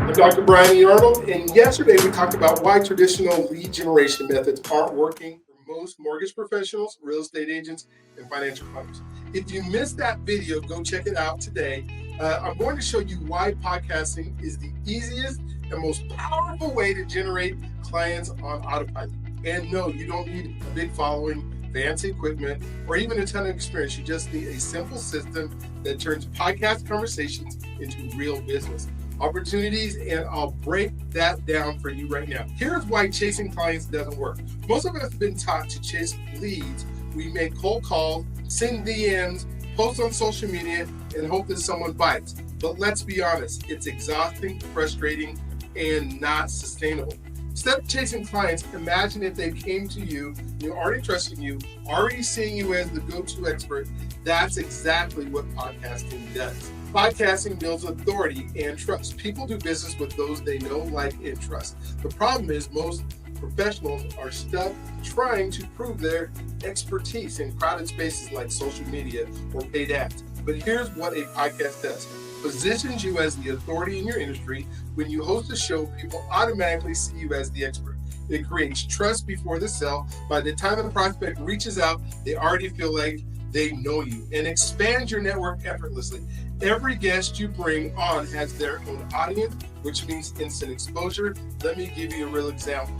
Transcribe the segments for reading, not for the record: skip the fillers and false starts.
I'm Dr. Brian E. Arnold, and yesterday we talked about why traditional lead generation methods aren't working for most mortgage professionals, real estate agents, and financial planners. If you missed that video, go check it out today. I'm going to show you why podcasting is the easiest and most powerful way to generate clients on autopilot. And no, you don't need a big following, fancy equipment, or even a ton of experience. You just need a simple system that turns podcast conversations into real business opportunities, and I'll break that down for you right now. Here's why chasing clients doesn't work. Most of us have been taught to chase leads. We make cold calls, send DMs, post on social media, and hope that someone bites. But let's be honest, it's exhausting, frustrating, and not sustainable. Instead of chasing clients, imagine if they came to you, already trusting you, already seeing you as the go-to expert. That's exactly what podcasting does. Podcasting builds authority and trust. People do business with those they know, like, and trust. The problem is most professionals are stuck trying to prove their expertise in crowded spaces like social media or paid ads. But here's what a podcast does. Positions you as the authority in your industry. When you host a show, people automatically see you as the expert. It creates trust before the sale. By the time the prospect reaches out, they already feel like they know you, and expands your network effortlessly. Every guest you bring on has their own audience, which means instant exposure. Let me give you a real example.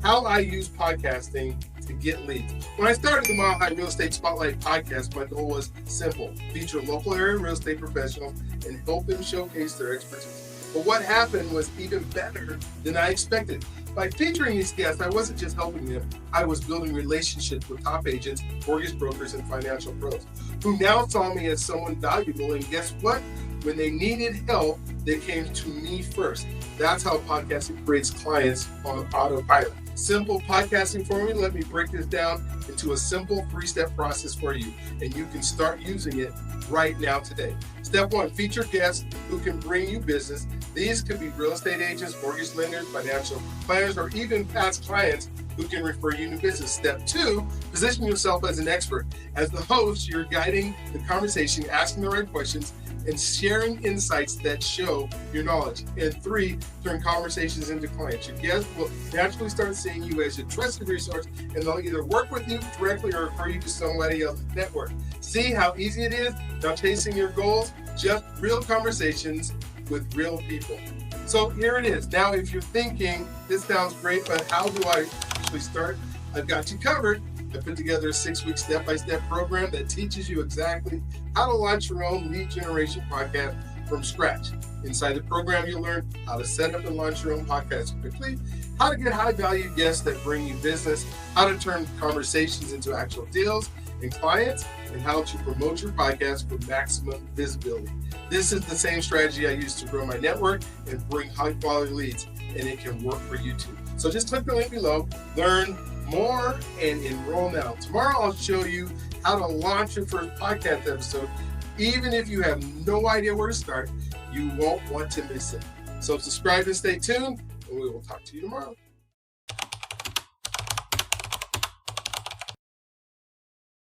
How I use podcasting to get leads. When I started the Mile High Real Estate Spotlight podcast, my goal was simple: feature local area real estate professionals and help them showcase their expertise. But what happened was even better than I expected. By featuring these guests, I wasn't just helping them, I was building relationships with top agents, mortgage brokers, and financial pros who now saw me as someone valuable. And guess what? When they needed help, they came to me first. That's how podcasting creates clients on autopilot. Simple podcasting formula. Let me break this down into a simple 3-step process for you, and you can start using it right now today. Step 1, feature guests who can bring you business. These could be real estate agents, mortgage lenders, financial planners, or even past clients who can refer you to business. Step 2, position yourself as an expert. As the host, you're guiding the conversation, asking the right questions, and sharing insights that show your knowledge. And 3, turn conversations into clients. Your guests will naturally start seeing you as a trusted resource, and they'll either work with you directly or refer you to somebody else's network. See how easy it is? Now chasing your goals, just real conversations with real people. So here it is. Now, if you're thinking, this sounds great, but how do I actually start? I've got you covered. I put together a 6-week step-by-step program that teaches you exactly how to launch your own lead generation podcast from scratch. Inside the program, you'll learn how to set up and launch your own podcast quickly, how to get high-value guests that bring you business, how to turn conversations into actual deals and clients, and how to promote your podcast for maximum visibility. This is the same strategy I use to grow my network and bring high-quality leads, and it can work for you too. So just click the link below, learn more, and enroll now. Tomorrow I'll show you how to launch your first podcast episode. Even if you have no idea where to start, you won't want to miss it. So subscribe and stay tuned, and we will talk to you tomorrow.